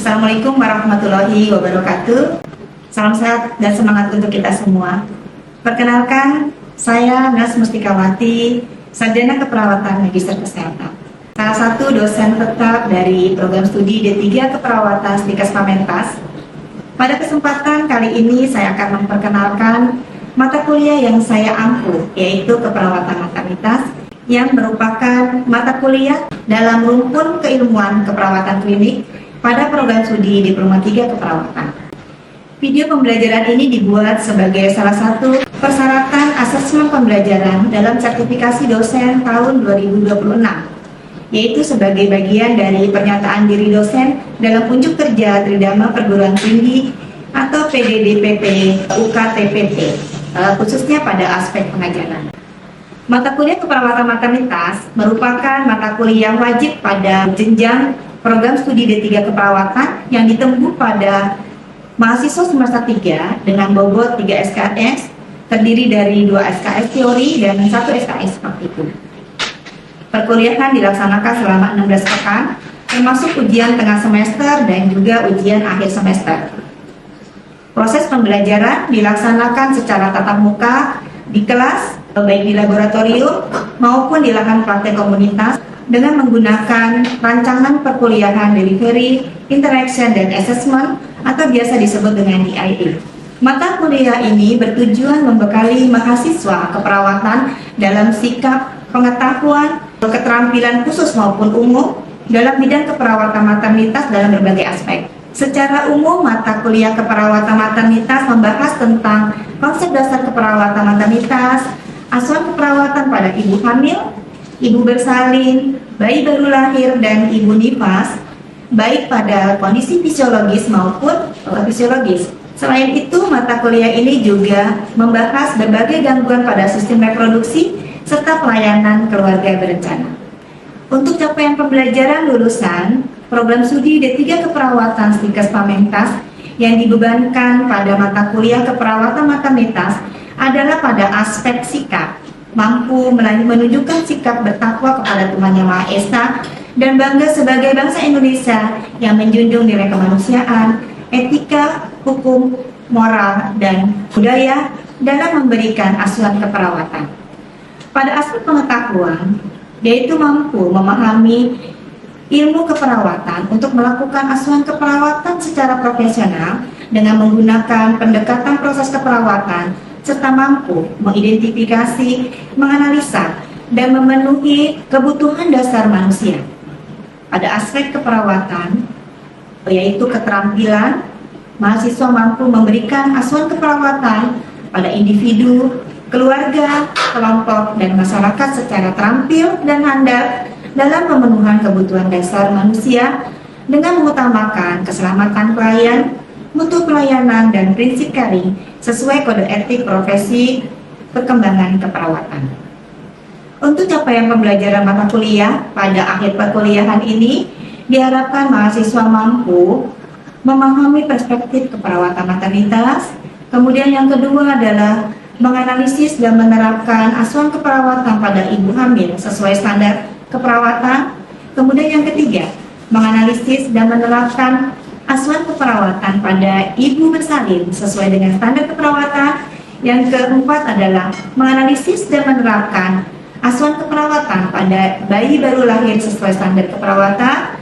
Assalamualaikum warahmatullahi wabarakatuh. Salam sehat dan semangat untuk kita semua. Perkenalkan, saya Nas Mustikawati, Sarjana Keperawatan Magister Kesehatan. Salah satu dosen tetap dari program studi D3 Keperawatan Stikes Pamentas. Pada kesempatan kali ini saya akan memperkenalkan mata kuliah yang saya ampu, yaitu Keperawatan Maternitas, yang merupakan mata kuliah dalam rumpun keilmuan keperawatan klinik pada program studi Diploma 3 Keperawatan. Video pembelajaran ini dibuat sebagai salah satu persyaratan asesmen pembelajaran dalam sertifikasi dosen tahun 2026, yaitu sebagai bagian dari pernyataan diri dosen dalam unjuk kerja Tridharma Perguruan Tinggi atau PDDPP UKTPP, khususnya pada aspek pengajaran. Mata kuliah keperawatan maternitas merupakan mata kuliah wajib pada jenjang program studi D3 Keperawatan yang ditempuh pada mahasiswa semester 3 dengan bobot 3 SKS, terdiri dari 2 SKS teori dan 1 SKS praktikum. Perkuliahan dilaksanakan selama 16 pekan, termasuk ujian tengah semester dan juga ujian akhir semester. Proses pembelajaran dilaksanakan secara tatap muka di kelas, baik di laboratorium maupun di lahan praktek komunitas, dengan menggunakan rancangan perkuliahan delivery, interaction, dan assessment atau biasa disebut dengan DIA. Mata kuliah ini bertujuan membekali mahasiswa keperawatan dalam sikap, pengetahuan, keterampilan khusus maupun umum dalam bidang keperawatan maternitas dalam berbagai aspek. Secara umum, mata kuliah keperawatan maternitas membahas tentang konsep dasar keperawatan maternitas, asuhan keperawatan pada ibu hamil, ibu bersalin, bayi baru lahir, dan ibu nifas, baik pada kondisi fisiologis maupun fisiologis. Selain itu, mata kuliah ini juga membahas berbagai gangguan pada sistem reproduksi serta pelayanan keluarga berencana. Untuk capaian pembelajaran lulusan program studi D3 Keperawatan Stikes Pamentas yang dibebankan pada mata kuliah keperawatan maternitas adalah pada aspek sikap, mampu menunjukkan sikap bertakwa kepada Tuhan Yang Maha Esa dan bangga sebagai bangsa Indonesia yang menjunjung nilai kemanusiaan, etika, hukum, moral, dan budaya dalam memberikan asuhan keperawatan. Pada aspek pengetahuan, yaitu mampu memahami ilmu keperawatan untuk melakukan asuhan keperawatan secara profesional dengan menggunakan pendekatan proses keperawatan, serta mampu mengidentifikasi, menganalisa, dan memenuhi kebutuhan dasar manusia. Pada aspek keperawatan, yaitu keterampilan, mahasiswa mampu memberikan asuhan keperawatan pada individu, keluarga, kelompok, dan masyarakat secara terampil dan handal dalam pemenuhan kebutuhan dasar manusia dengan mengutamakan keselamatan klien, mutu pelayanan, dan prinsip caring sesuai kode etik profesi perkembangan keperawatan. Untuk capaian pembelajaran mata kuliah pada akhir perkuliahan ini, diharapkan mahasiswa mampu memahami perspektif keperawatan maternitas. Kemudian yang kedua adalah menganalisis dan menerapkan asuhan keperawatan pada ibu hamil sesuai standar keperawatan. Kemudian yang ketiga, menganalisis dan menerapkan asuhan keperawatan pada ibu bersalin sesuai dengan standar keperawatan. Yang keempat adalah menganalisis dan menerapkan asuhan keperawatan pada bayi baru lahir sesuai standar keperawatan.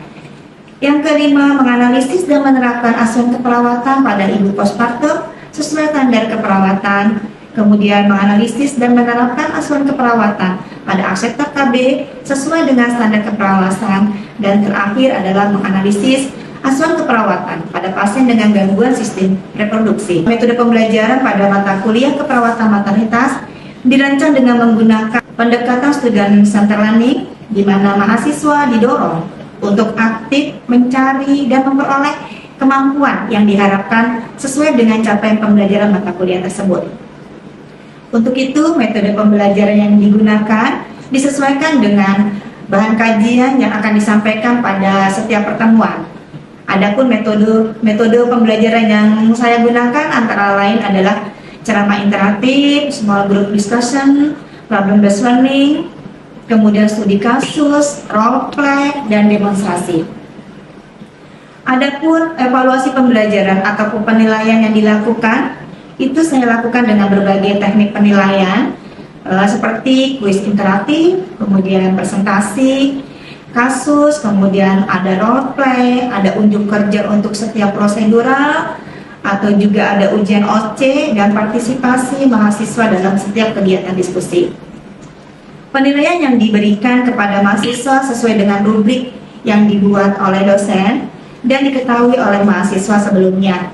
Yang kelima, menganalisis dan menerapkan asuhan keperawatan pada ibu postpartum sesuai standar keperawatan. Kemudian menganalisis dan menerapkan asuhan keperawatan pada sektor KB sesuai dengan standar keperawatan. Dan terakhir adalah menganalisis asuhan keperawatan pada pasien dengan gangguan sistem reproduksi. Metode pembelajaran pada mata kuliah keperawatan maternitas dirancang dengan menggunakan pendekatan student center learning, di mana mahasiswa didorong untuk aktif mencari dan memperoleh kemampuan yang diharapkan sesuai dengan capaian pembelajaran mata kuliah tersebut. Untuk itu, metode pembelajaran yang digunakan disesuaikan dengan bahan kajian yang akan disampaikan pada setiap pertemuan. Adapun metode pembelajaran yang saya gunakan antara lain adalah ceramah interaktif, small group discussion, problem based learning, kemudian studi kasus, role play, dan demonstrasi. Adapun evaluasi pembelajaran ataupun penilaian yang dilakukan, itu saya lakukan dengan berbagai teknik penilaian seperti kuis interaktif, kemudian presentasi, kasus, kemudian ada role play, ada unjuk kerja untuk setiap prosedural, atau juga ada ujian OC dan partisipasi mahasiswa dalam setiap kegiatan diskusi. Penilaian yang diberikan kepada mahasiswa sesuai dengan rubrik yang dibuat oleh dosen dan diketahui oleh mahasiswa sebelumnya.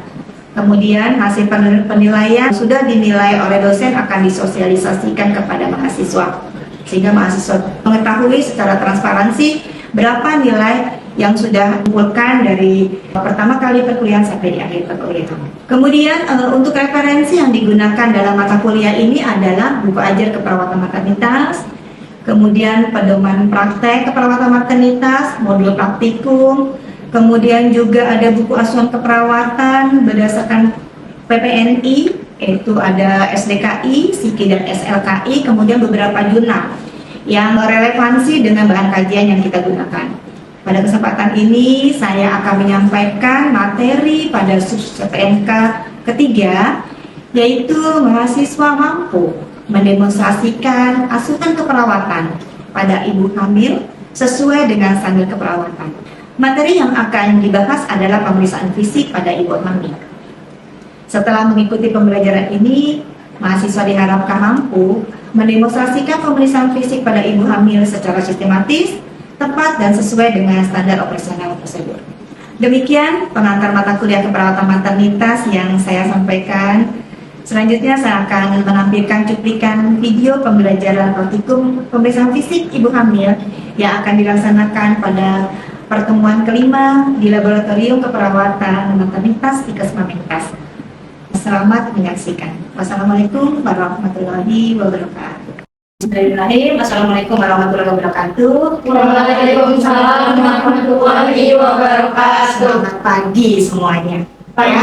Kemudian hasil penilaian sudah dinilai oleh dosen akan disosialisasikan kepada mahasiswa, sehingga mahasiswa mengetahui secara transparansi berapa nilai yang sudah dikumpulkan dari pertama kali perkuliahan sampai di akhir perkuliahan. Kemudian untuk referensi yang digunakan dalam mata kuliah ini adalah buku ajar keperawatan maternitas, kemudian pedoman praktek keperawatan maternitas, modul praktikum, kemudian juga ada buku asuhan keperawatan berdasarkan PPNI, yaitu ada SDKI, SIKI, dan SLKI, kemudian beberapa jurnal yang relevansi dengan bahan kajian yang kita gunakan. Pada kesempatan ini saya akan menyampaikan materi pada SPMK ketiga, yaitu mahasiswa mampu mendemonstrasikan asuhan keperawatan pada ibu hamil sesuai dengan standar keperawatan. Materi yang akan dibahas adalah pemeriksaan fisik pada ibu hamil. Setelah mengikuti pembelajaran ini, mahasiswa diharapkan mampu mendemonstrasikan pemeriksaan fisik pada ibu hamil secara sistematis, tepat, dan sesuai dengan standar operasional prosedur. Demikian pengantar mata kuliah keperawatan maternitas yang saya sampaikan. Selanjutnya saya akan menampilkan cuplikan video pembelajaran praktikum pemeriksaan fisik ibu hamil yang akan dilaksanakan pada pertemuan kelima di Laboratorium Keperawatan Maternitas Tikes Mamintas. Selamat menyaksikan. Wassalamualaikum warahmatullahi wabarakatuh. Bismillahirrahmanirrahim. Assalamualaikum warahmatullahi wabarakatuh. Waalaikumsalam warahmatullahi wabarakatuh. Selamat pagi semuanya. Pagi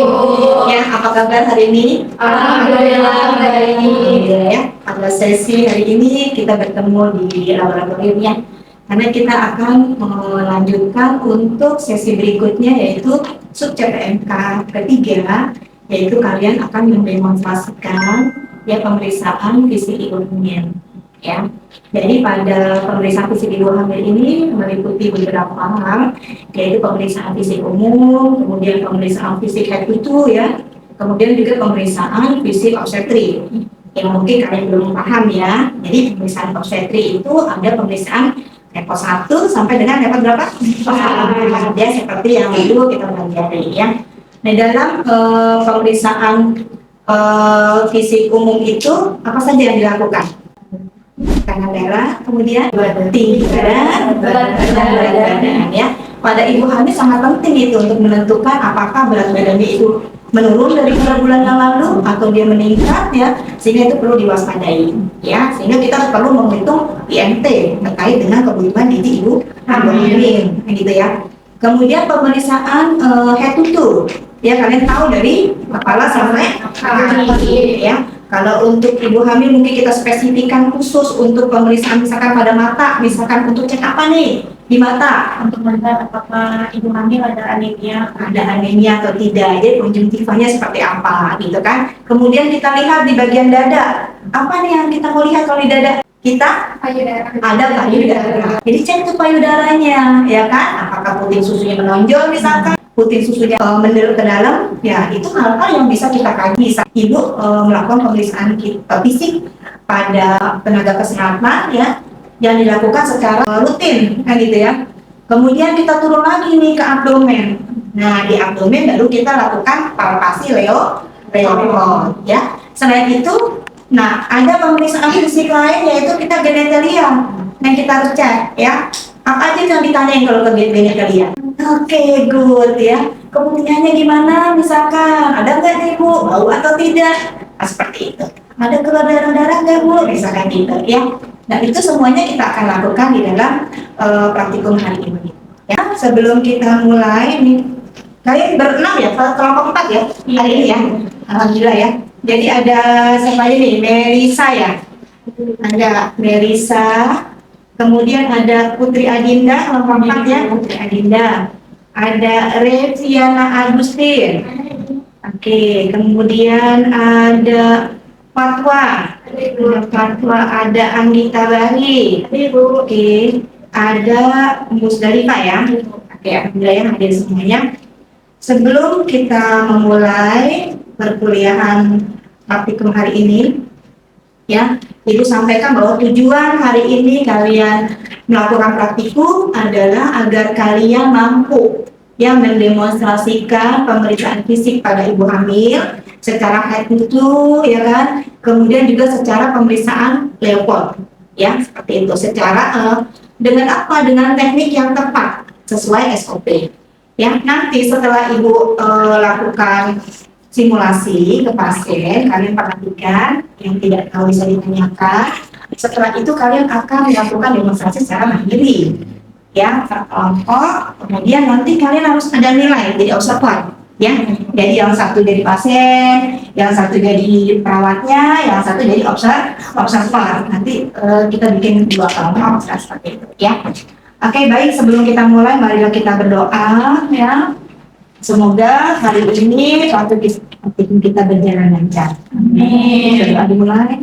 Ibu. Ya, apa kabar hari ini? Alhamdulillah hari ini. Ya, pada sesi hari ini kita bertemu di laboratorium ya. Karena kita akan melanjutkan untuk sesi berikutnya, yaitu sub CPMK ketiga, yaitu kalian akan mendemonstrasikan ya pemeriksaan fisik ibu hamil ya. Jadi pada pemeriksaan fisik ibu hamil ini meliputi beberapa hal, yaitu pemeriksaan fisik umum, kemudian pemeriksaan fisik head to toe ya, kemudian juga pemeriksaan fisik obstetri yang mungkin kalian belum paham ya. Jadi pemeriksaan obstetri itu ada pemeriksaan level 1 sampai dengan level berapa? Ya, seperti yang dulu kita pelajari ya. Nah, dalam pemeriksaan fisik umum itu apa saja yang dilakukan? Tekanan darah, kemudian tinggi badan, berat badan ya. Pada ibu hamil sangat penting itu untuk menentukan apakah berat badannya itu menurun dari bulan yang lalu atau dia meningkat ya, sehingga itu perlu diwaspadai ya, sehingga kita perlu menghitung IMT terkait dengan kebutuhan gizi ibu hamil gitu ya. Kemudian pemeriksaan head to toe ya, kalian tahu dari kepala sampai kaki ya. Kalau untuk ibu hamil mungkin kita spesifikkan khusus untuk pemeriksaan misalkan pada mata, misalkan untuk cek apa nih di mata, untuk melihat apakah ibu hamil ada anemia atau tidak, jadi konjungtivanya seperti apa gitu kan. Kemudian kita lihat di bagian dada, apa nih yang kita mau lihat kalau di dada kita? Payudara. Ada payudara. Jadi cek tuh payudaranya ya kan, apakah puting susunya menonjol misalkan, puting susunya menderu ke dalam, ya itu hal-hal yang bisa kita kaji saat ibu melakukan pemeriksaan fisik pada tenaga kesehatan ya, yang dilakukan secara rutin kan gitu ya. Kemudian kita turun lagi nih ke abdomen. Nah, di abdomen baru kita lakukan palpasi leopard ya. Selain itu, nah ada pemeriksaan fisik lain yaitu kita genetalia yang kita harus cek ya. Apa aja yang ditanyain kalau ke genetalia? Oke, good ya. Kemungkinannya gimana? Misalkan ada nggak nih Bu, bau atau tidak? Nah, seperti itu. Ada keluar darah nggak Bu? Misalkan gitu ya. Nah, itu semuanya kita akan lakukan di dalam praktikum hari ini. Ya, sebelum kita mulai nih, kalian berenam ya, kelompok 4 ya hari ini ya. Alhamdulillah ya. Jadi ada siapa aja nih? Melisa ya. Ada Melisa. Kemudian ada Putri Adinda, kelompok 4 ya, Putri Adinda. ada Reviana Agustin. Oke, kemudian ada Fatwa. Fatwa ada Anggita Bari. Oke, ada Musdalifah ya. Oke, alhamdulillah yang hadir semuanya. Sebelum kita memulai perkuliahan praktikum hari ini, ya, Ibu sampaikan bahwa tujuan hari ini kalian melakukan praktikum adalah agar kalian mampu yang mendemonstrasikan pemeriksaan fisik pada ibu hamil secara head to toe, ya kan, kemudian juga secara pemeriksaan Leopold, ya, seperti itu, secara dengan apa, dengan teknik yang tepat sesuai SOP, ya. Nanti setelah ibu lakukan simulasi ke pasien, kalian perhatikan yang tidak tahu bisa ditanyakan. Setelah itu kalian akan melakukan demonstrasi secara mandiri, ya, kelompok. Kemudian nanti kalian harus ada nilai jadi observer, ya. Jadi yang satu jadi pasien, yang satu jadi perawatnya, yang satu jadi observer. Nanti kita bikin 2 kelompok seperti itu, ya. Oke, baik, sebelum kita mulai, marilah kita berdoa, ya. Semoga hari ini praktikum kita berjalan lancar. Amin. Berdoa dimulai.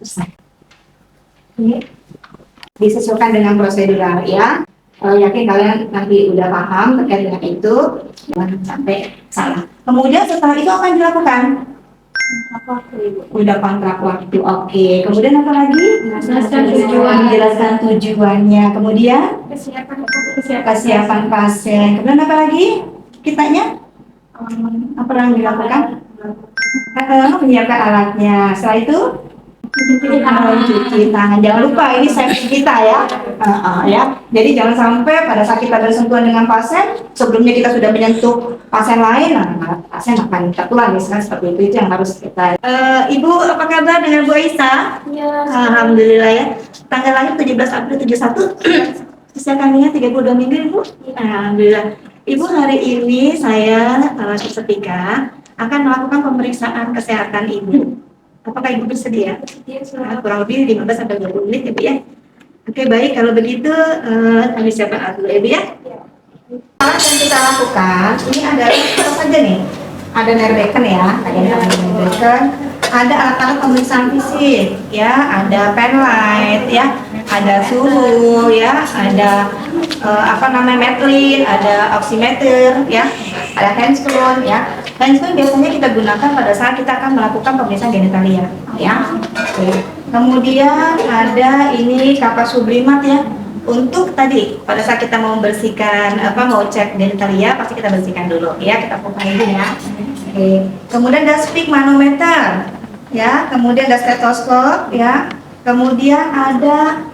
Selesai. Oke. Disesuaikan dengan prosedural, ya. Yakin kalian nanti udah paham terkait dengan itu, jangan sampai salah. Kemudian setelah itu apa yang dilakukan? Udah kontrak waktu, oke. Kemudian apa lagi? Menjelaskan tujuannya. Kemudian kesiapan pasien. Kemudian apa lagi? Kitanya apa yang dilakukan? Menyiapkan alatnya. Setelah itu cuci tangan. Jangan lupa ini safety kita, ya. Ya. Jadi jangan sampai pada saat kita bersentuhan dengan pasien, sebelumnya kita sudah menyentuh pasien lain, pasien akan tertular, misalnya seperti itu. Itu yang harus kita. Ibu, apa kabar dengan Bu Aisyah? Ya. Alhamdulillah, ya. Tanggal lahir 17 April 71. Usia kandungnya 32 minggu, Ibu. Alhamdulillah. Ibu, hari ini saya seketika akan melakukan pemeriksaan kesehatan Ibu. Apakah Ibu bersedia? Kurang lebih 15 sampai 20 menit, Ibu, ya. Oke, baik, kalau begitu kami siapkan alat dulu, Ibu, ya. Alat yang kita lakukan ini adalah apa saja nih? Ada nerveken, ya, ada alat-alat pemeriksaan fisik, ya, ada pen light, ya, ada suhu, ya, ada metlin, ada oximeter, ya, ada handscreen, ya. Handscreen biasanya kita gunakan pada saat kita akan melakukan pemeriksaan genitalia, ya. Oke. Kemudian ada ini kapas sublimat, ya. Untuk tadi pada saat kita mau membersihkan mau cek genitalia, pasti kita bersihkan dulu, ya, kita buka ini, ya. Oke. Kemudian ada speak manometer, ya. Kemudian ada stetoskop, ya. Kemudian ada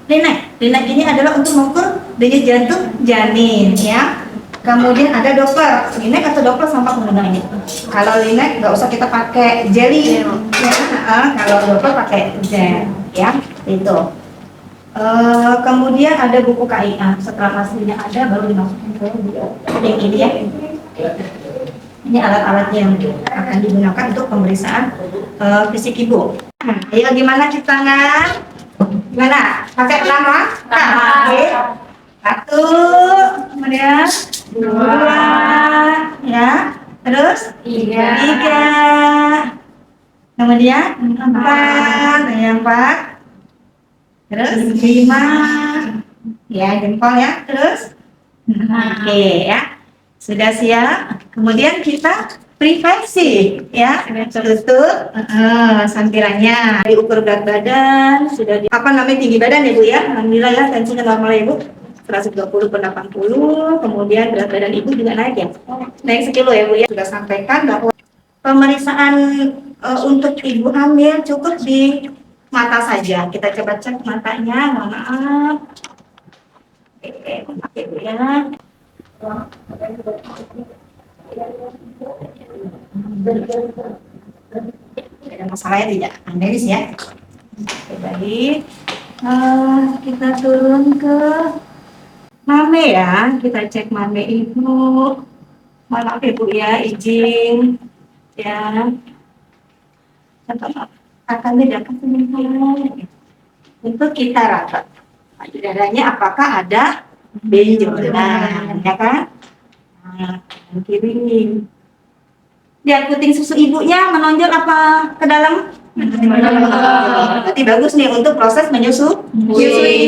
linek. Linek ini adalah untuk mengukur denyut jantung janin, ya. Kemudian ada Doppler. Linek atau Doppler sama pengguna ini. Kalau linek nggak usah kita pakai jelly, ya. Kalau Doppler pakai gel, ya. Itu. Kemudian ada buku KIA. Setelah hasilnya ada, baru dimasukkan ke yang ini, ya. Ini alat-alat yang akan digunakan untuk pemeriksaan fisik ibu. Ayo, gimana cuci tangan? Gimana? Pakai lama? Oke. 1, kemudian 2, ya. Terus 3. Kemudian 4, yang 4. Terus 5. Ya, jempol, ya. Terus oke, ya. Sudah siap. Kemudian kita prevensi, ya, tutup sampirannya, diukur berat badan, sudah tinggi badan, ya, Bu, ya. Alhamdulillah, ya, tensinya normal, ya, Bu, 120/80. Kemudian berat badan Ibu juga naik, ya, naik 1 kilo, ya, Bu, ya. Sudah sampaikan bahwa pemeriksaan untuk ibu hamil cukup di mata saja. Kita coba cek matanya, mohon maaf. Oke, Bu, ya. Ada masalahnya tidak? Aneris, ya. Oke, baik. Kita turun ke mame, ya. Kita cek mame Ibu. Maaf, Ibu, ya, izin, ya. Akan bedakan sebentar. Untuk kita rapat. Darahnya apakah ada benjolan, ya kan? Nah, kanan kiri. Lihat puting susu ibunya menonjol apa ke dalam? Berarti bagus nih untuk proses menyusui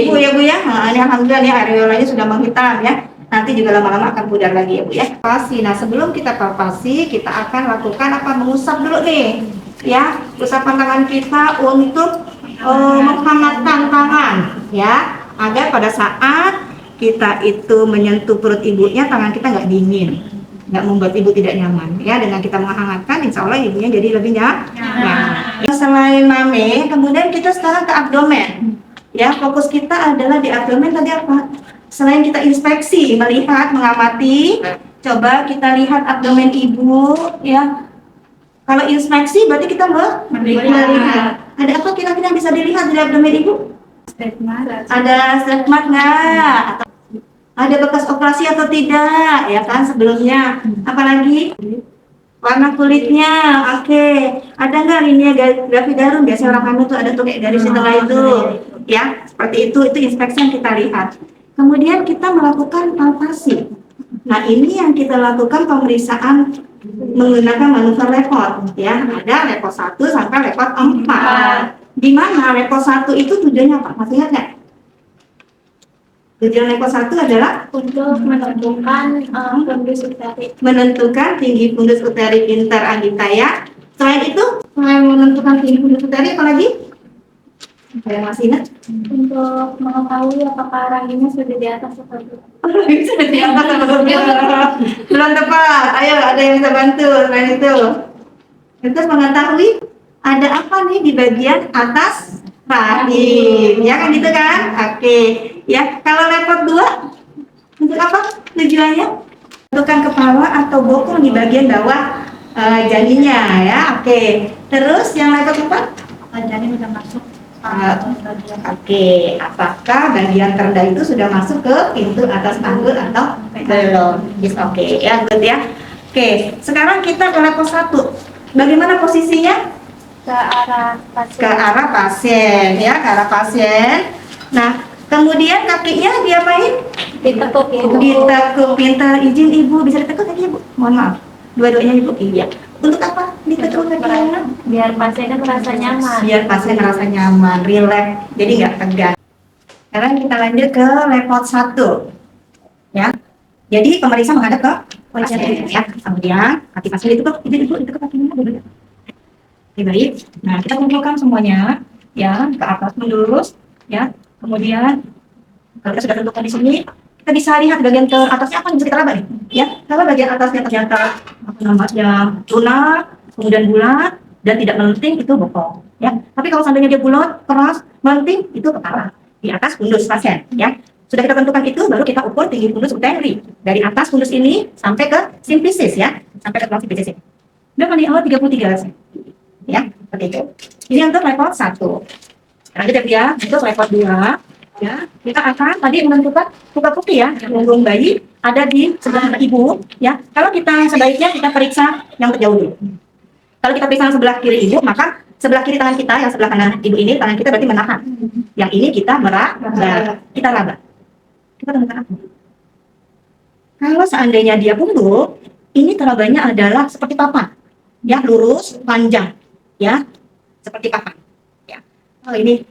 ibu ya Bu ya. Nah, ini alhamdulillah nih areolanya sudah menghitam ya. Nanti juga lama-lama akan pudar lagi ya Bu ya. Palpasi. Nah, sebelum kita palpasi, kita akan lakukan apa? Mengusap dulu nih. Ya, usapan tangan kita untuk menghangatkan tangan ya, agar pada saat kita itu menyentuh perut ibunya, tangan kita nggak dingin, nggak membuat ibu tidak nyaman ya. Dengan kita menghangatkan, insya Allah ibunya jadi lebih nyaman. Selain mame, kemudian kita sekarang ke abdomen ya. Fokus kita adalah di abdomen. Tadi apa? Selain kita inspeksi, melihat, mengamati, coba kita lihat abdomen ibu ya. Kalau inspeksi berarti kita melihat. Ada apa kira-kira yang bisa dilihat dari abdomen ibu? Ada stretch nggak? Atau ada bekas operasi atau tidak? Ya kan sebelumnya. Apalagi? Warna kulitnya, oke. Ada nggak linia gravidarum? Biasanya orang hamil tuh ada tuh kayak garis di tengah itu. Ya, seperti itu inspeksi yang kita lihat. Kemudian kita melakukan palpasi. Nah, ini yang kita lakukan pemeriksaan menggunakan manuver lepot ya. Ada lepot 1 sampai lepot 4. Di mana lepot 1 itu tujuannya apa? Masih ingat nggak? Tujuan lepot 1 adalah Untuk menentukan fundus utari. menentukan tinggi fundus utari pintar Anggita ya. Selain itu, selain menentukan tinggi fundus utari, apa lagi? Ada yang masih ingat? Untuk mengetahui apakah rahimnya sudah di atas atau belum. Bisa di atas atau belum? Belum tepat. Ayo, ada yang bisa bantu selain itu. Terus mengetahui ada apa nih di bagian atas rahim, ya kan gitu kan? Oke, ya. Kalau lepot 2 untuk apa tujuannya? Tentukan kepala atau bokong di bagian bawah janinnya ya. Oke. Terus yang lepot 4? Janin sudah masuk. Oke, apakah bagian terendah itu sudah masuk ke pintu atas panggul atau belum? Yes, oke, ya good ya. Oke, sekarang kita ke level 1. Bagaimana posisinya? Ke arah pasien. Ke arah pasien, ya, ke arah pasien. Nah, kemudian kakinya diapain? Ditekuk ibu. Ditekuk. Pintar, izin ibu, bisa ditekuk kaki ibu? Mohon maaf, dua-duanya ibu. Iya. Untuk apa? Ditekuk kakinya? Biar pasiennya merasa nyaman. Biar pasien merasa nyaman, rileks, jadi nggak tegang. Sekarang kita lanjut ke level 1 ya. Jadi pemeriksa menghadap ke pasien ya. Kemudian kaki pasien itu ke kakinya dulu. Oke, baik. Nah, kita kumpulkan semuanya ya ke atas lurus ya. Kemudian kalau kita sudah tentukan di sini, kita bisa lihat bagian ke atasnya apa yang bisa kita raba nih ya. Kalau bagian atasnya ternyata apa namanya lunak, kemudian bulat dan tidak melenting, itu bokong ya. Tapi kalau seandainya dia bulat, keras, melenting, itu kepala di atas fundus pasien ya. Sudah kita tentukan itu, baru kita ukur tinggi fundus uteri dari atas fundus ini sampai ke simplicis ya, sampai ke tulang simplicis ini. Udah kali awal 33 ya, seperti itu. Ini untuk level 1. Lanjut ya, untuk level 2 ya, kita akan tadi menentukan buka putih ya, punggung bayi ada di sebelah ibu ya. Kalau kita sebaiknya kita periksa yang terjauh dulu. Kalau kita periksa sebelah kiri ibu, maka sebelah kiri tangan kita, yang sebelah kanan ibu ini, tangan kita berarti menahan. Yang ini kita meraba, kita raba. Kita tentukan apa? Kalau seandainya dia punggung, ini terabanya adalah seperti papan, ya, lurus, panjang, ya, seperti papan. Ya. Oh ini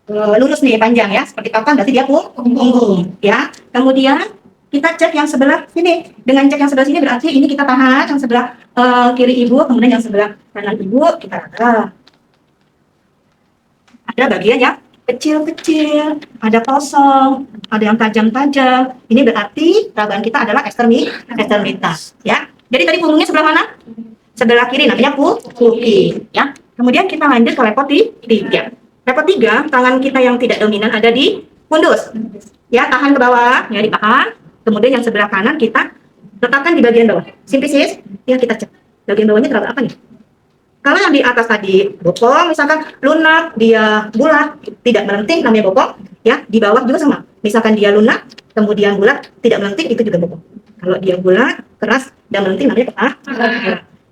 lurus nih, panjang ya, seperti papan, berarti dia punggung, ya. Kemudian kita cek yang sebelah sini. Dengan cek yang sebelah sini berarti ini kita tahan yang sebelah kiri ibu, kemudian yang sebelah kanan ibu kita raba. Ada bagian yang kecil-kecil, ada kosong, ada yang tajam-tajam. Ini berarti rabaan kita adalah ekstremitas, ya. Jadi tadi punggungnya sebelah mana? Sebelah kiri, namanya puki, ya. Kemudian kita lanjut ke level 3. Level 3, tangan kita yang tidak dominan ada di fundus. Ya, tahan ke bawah, ya ditahan. Kemudian yang sebelah kanan kita letakkan di bagian bawah. Simplicis, ya kita cek. Bagian bawahnya teraba apa nih? Kalau yang di atas tadi bokong, misalkan lunak, dia bulat, tidak melenting, namanya bokong. Ya, di bawah juga sama. Misalkan dia lunak, kemudian bulat, tidak melenting, itu juga bokong. Kalau dia bulat, keras, dan melenting, namanya kepala.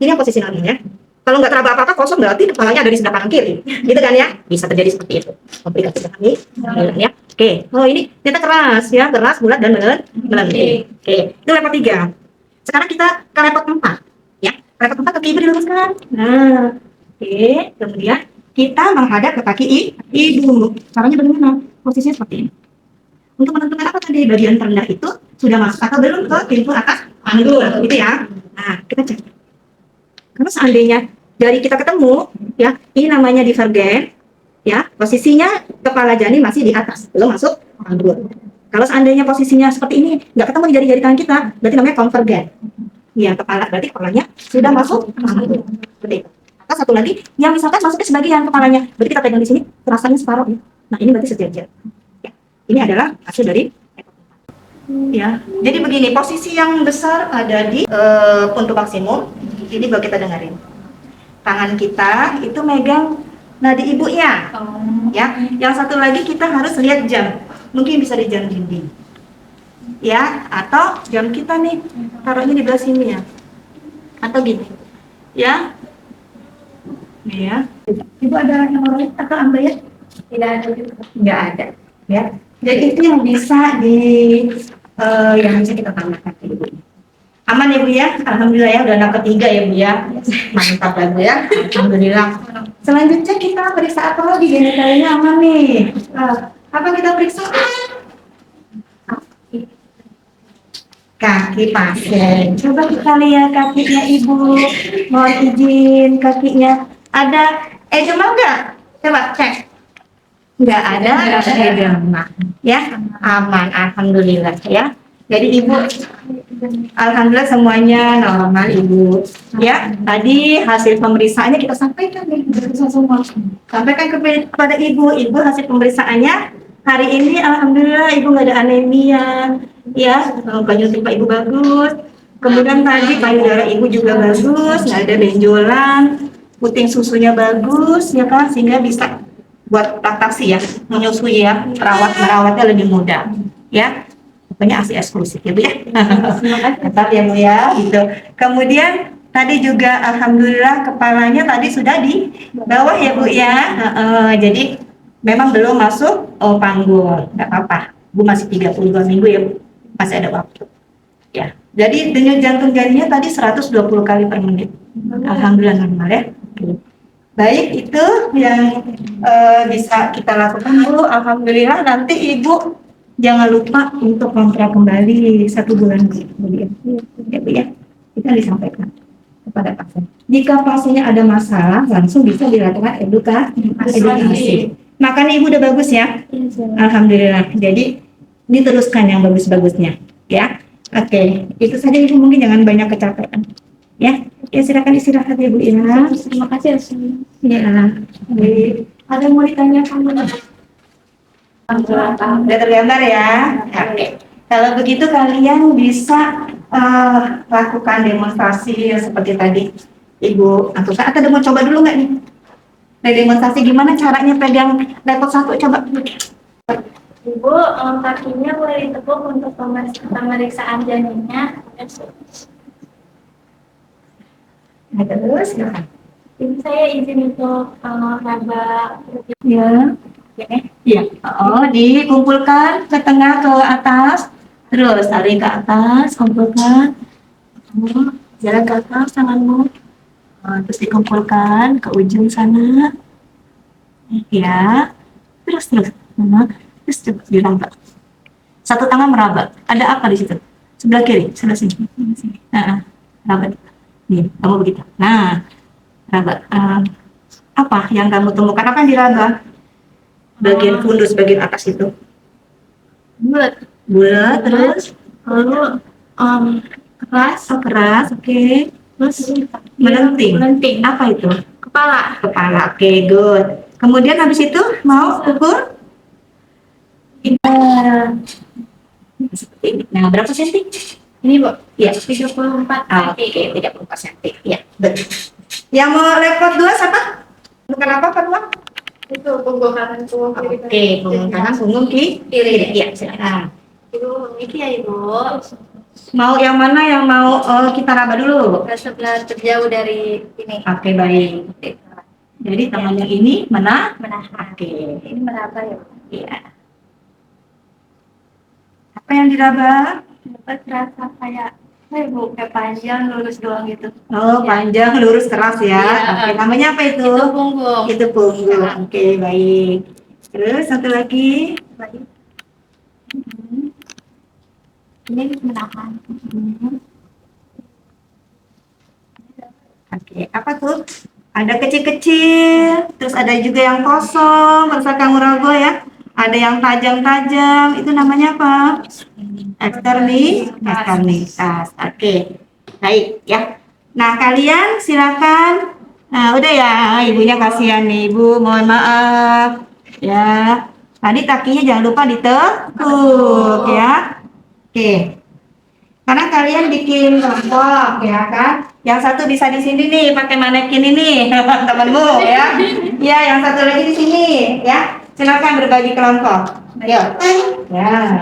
Ini yang posisi namanya. Kalau nggak teraba apa-apa kosong berarti kepalanya ada di sebelah kanan kiri. Gitu kan ya? Bisa terjadi seperti itu. Komplikasi kami. Ya. Oke. Oh ini ternyata keras ya, keras, bulat dan melenting. Oke. Itu level 3. Sekarang kita ke level 4 ya. Level 4 kaki ibu diluruskan. Nah. Oke, kemudian kita menghadap ke kaki ibu. Caranya bagaimana? Posisinya seperti ini. Untuk menentukan apa tadi bagian terendah itu sudah masuk atau belum ke pintu atas panggul, gitu ya. Nah, kita cek. Karena seandainya dari kita ketemu, ya, ini namanya divergen, ya, posisinya kepala janin masih di atas, belum masuk panggul. Kalau seandainya posisinya seperti ini, nggak ketemu di jari-jari tangan kita, berarti namanya konvergen. Ya, berarti kepalanya sudah masuk panggul. Seperti itu. Atau satu lagi, yang misalkan masuknya sebagian kepalanya, berarti kita pegang di sini, terasanya separuh. Ya. Nah, ini berarti sejajar. Ya. Ini adalah hasil dari ya. Jadi begini, posisi yang besar ada di puntu maksimum. Ini baru kita dengerin. Tangan kita itu megang nadi ibunya. Ya. Yang satu lagi kita harus lihat jam. Mungkin bisa di jam dinding. Ya, atau jam kita nih taruhnya di belah sini ya. Atau gini. Ya. Nih ya. Ibu ada yang lain atau Anda ya? Tidak ada juga. Nggak ada. Ya. Jadi itu yang bisa yang bisa kita tanyakan ke ibu. Aman ya Bu ya? Alhamdulillah ya, udah anak ketiga ya Bu ya. Mantap lah Bu ya. Alhamdulillah. Selanjutnya kita periksa apa lagi? Genitalnya aman nih. Apa kita periksa? Kaki pasien. Coba kita lihat kakinya Ibu. Mohon izin kakinya. Ada edema enggak? Coba cek. Enggak ada edema. Ya, aman. Alhamdulillah ya. Jadi Ibu, alhamdulillah semuanya normal Ibu. Ya, tadi hasil pemeriksaannya kita sampaikan nih semua. Sampaikan kepada Ibu. Ibu hasil pemeriksaannya hari ini alhamdulillah Ibu nggak ada anemia. Ya, penyuntik Pak Ibu bagus. Kemudian tadi payudara Ibu juga bagus, nggak ada benjolan. Puting susunya bagus, ya kan, sehingga bisa buat laktasi ya, menyusui ya, merawatnya lebih mudah. Ya. Pokoknya ASI eksklusif ya Bu ya. Tetap ya Bu ya gitu. Kemudian tadi juga alhamdulillah kepalanya tadi sudah di bawah ya Bu ya. Jadi memang belum masuk panggul, nggak apa-apa. Bu masih 32 minggu ya Bu, masih ada waktu. Ya. Jadi denyut jantung jarinya tadi 120 kali per menit. Alhamdulillah normal ya. Baik, itu yang bisa kita lakukan Bu. Alhamdulillah nanti Ibu jangan lupa untuk kontrak kembali 1 bulan kemudian. Ya Bu ya, itu yang disampaikan kepada pasien. Jika pasiennya ada masalah, langsung bisa dilakukan edukasi. Makannya Ibu udah bagus ya? Alhamdulillah. Jadi diteruskan yang bagus-bagusnya, ya. Oke, itu saja Ibu, mungkin jangan banyak kecapean. Ya, silakan istirahat ya Bu ya. Terima kasih. Ya, baik. Ada yang mau ditanyakan Bu? Udah tergambar ya. Oke. Kalau begitu kalian bisa lakukan demonstrasi seperti tadi Ibu lakukan. Atau mau coba dulu nggak nih? Demonstrasi gimana caranya pegang laptop 1, coba. Ibu, kakinya boleh ditekuk untuk pemeriksaan janinnya. Terus, silakan. Ini saya izin untuk raba. Ya. Iya. Oh, dikumpulkan ke tengah ke atas. Terus tarik ke atas, kumpulkan. Jalan ke atas tanganmu. Terus dikumpulkan ke ujung sana. Ya. Terus. Terus coba diraba. Satu tangan meraba. Ada apa di situ? Sebelah kiri, sebelah sini. Raba. Nih, kamu begitu. Nah, raba. Apa yang kamu temukan? Apa yang diraba? Bagian fundus, bagian atas itu. Bulat, terus Lalu keras. Keras, oke. Terus Melenting. Apa itu? Kepala. Oke, good. Kemudian habis itu mau ukur? Seperti ini. Nah, berapa senti? Ini Bu, Iya. 34 Oke, 34 senti. Iya, betul. Yang mau level 2 siapa? Bukan apa, Pak? itu punggung kanan, punggung kiri. Oke, punggung kanan, punggung kiri. Iya, silakan. Ibu, ini ya Ibu. Mau yang mana yang mau kita raba dulu? Ke sebelah terjauh dari ini. Oke, baik. Jadi tangan yang ini mana? Menahan. Oke. Ini meraba ya. Iya. Apa yang diraba? Dapat rasa kayak kayak panjang lurus doang gitu. Oh, panjang, lurus, keras ya. Iya. Oke, namanya apa itu? Itu punggung. Itu punggung. Oke, baik. Terus satu lagi. Baik. Ini menahan. Oke, apa tuh? Ada kecil-kecil, terus ada juga yang kosong, rasa ragu ya. Ada yang tajam-tajam, itu namanya apa? Eksternitas. Oke, baik ya. Nah, kalian silakan. Nah, udah ya, ibunya kasihan nih, ibu. Mohon maaf. Ya, tadi kakinya jangan lupa ditekuk ya. Oke. Karena kalian bikin kelompok ya kan. Yang satu bisa di sini nih pakai manekin ini temanmu ya. Ya, yang satu lagi di sini ya. Silakan berbagi kelompok. Ayo. Ya.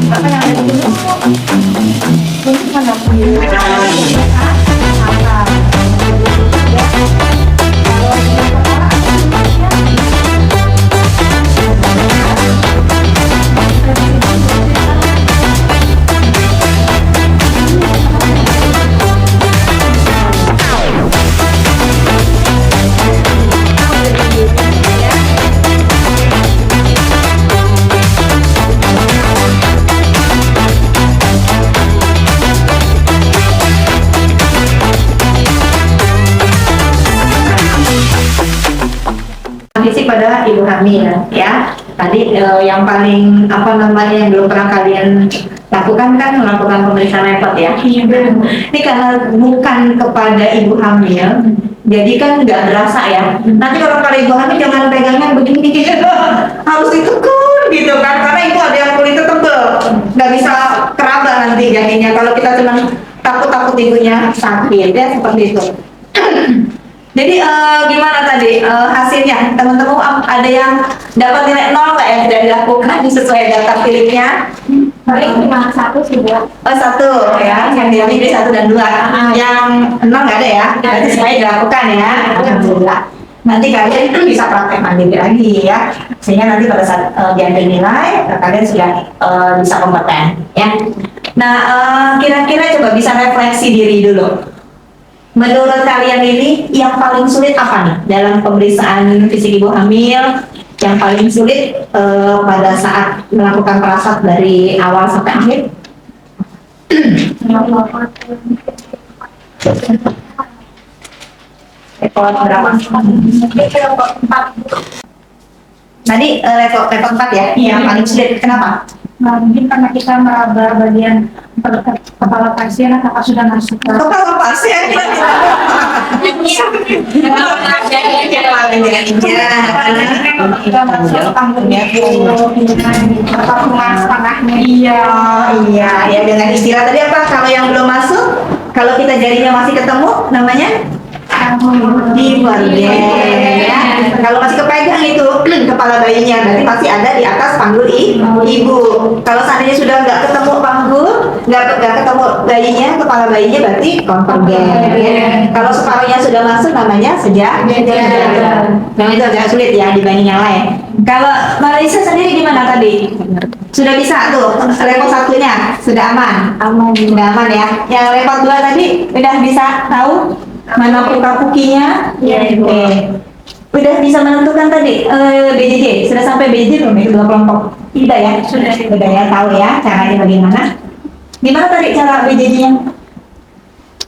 Apa yang ada di Kondisi pada ibu hamil ya. Tadi yang paling apa namanya yang belum pernah kalian lakukan kan melakukan pemeriksaan repot ya. Ini karena bukan kepada ibu hamil, jadi kan nggak berasa ya. Nanti kalau pada ibu hamil jangan pegangnya begini gitu, harus ditekun gitu kan, karena itu ada yang kulitnya tebel, nggak bisa keraba nanti jadinya. Kalau kita cuma takut-takut ibunya sakit ya seperti itu. Jadi gimana tadi hasilnya teman-teman, ada yang dapat nilai 0 nggak ya tidak dilakukan sesuai daftar pilihnya? Paling cuma satu sih buat. Oh, satu ya, yang dipilih 1 dan 2. Yang 0 nggak ada ya, berarti semuanya dilakukan ya. Alhamdulillah. Nanti kalian itu bisa praktek mandiri lagi ya, sehingga nanti pada saat diambil nilai kalian sudah bisa kompeten ya. Nah, kira-kira coba bisa refleksi diri dulu. Menurut kalian ini yang paling sulit apa nih dalam pemeriksaan fisik ibu hamil? Yang paling sulit pada saat melakukan prasat dari awal sampai akhir? Level berapa? Tadi level 4 ya, yang paling sulit. Kenapa? Nah, mungkin karena kita meraba bagian kepala pasien apakah sudah masuk ke Kepala pasien. Iya, ya dengan istilah tadi apa? Kalau yang belum masuk, kalau kita jarinya masih ketemu, namanya Diborgen ya. Kalau masih kepegang itu kepala bayinya, berarti masih ada di atas panggul ibu. Kalau seandainya sudah nggak ketemu panggul, nggak ketemu bayinya, kepala bayinya berarti konvergen ya. Kalau separuhnya sudah masuk namanya sejajar. Memang itu agak sulit ya dibanding yang lain. Kalau Marisa sendiri gimana tadi? Sudah bisa tuh, level 1-nya sudah aman? Sudah aman ya. Yang level 2 tadi udah bisa tahu mana puka-pukinya? Iya. Oke. Udah bisa menentukan tadi BJJ, sudah sampai BJJ belum ya kedua kelompok? Tidak ya? Sudah ya, tahu ya caranya bagaimana? Gimana tadi cara BJJ-nya?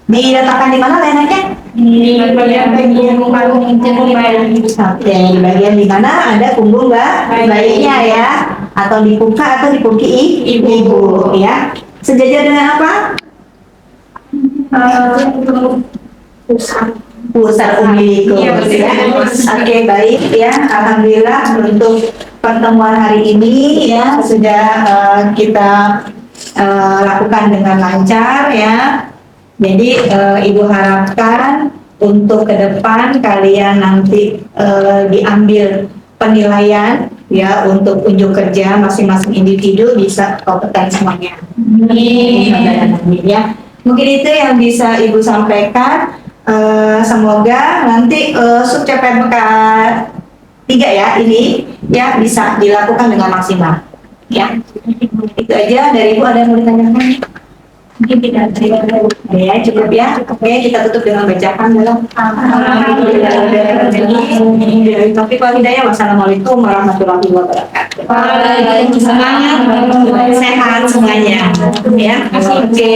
Diletakkan di mana lenaknya? di bagian punggung bayi. Oke, di bagian di mana ada punggung bayinya ya, atau di puka atau di punki ibu ya. Sejajar dengan apa? Pusat umbilikus ya. Oke, baik ya. Alhamdulillah untuk pertemuan hari ini ya sudah kita lakukan dengan lancar ya. Jadi ibu harapkan untuk ke depan kalian nanti diambil penilaian ya untuk unjuk kerja masing-masing individu bisa kompeten semuanya. Ya. Mungkin itu yang bisa Ibu sampaikan. Semoga nanti SUBCPMK 3 ya ini ya bisa dilakukan dengan maksimal. Ya, itu aja dari Ibu. Ada yang mau ditanyakan? Mungkin tidak ada. Ya, cukup ya. Oke, kita tutup dengan bacaan dalam Tapi Pak Hidayah, wassalamualaikum warahmatullahi wabarakatuh. Waalaikumsalam. Sehat semuanya. Ya, oke.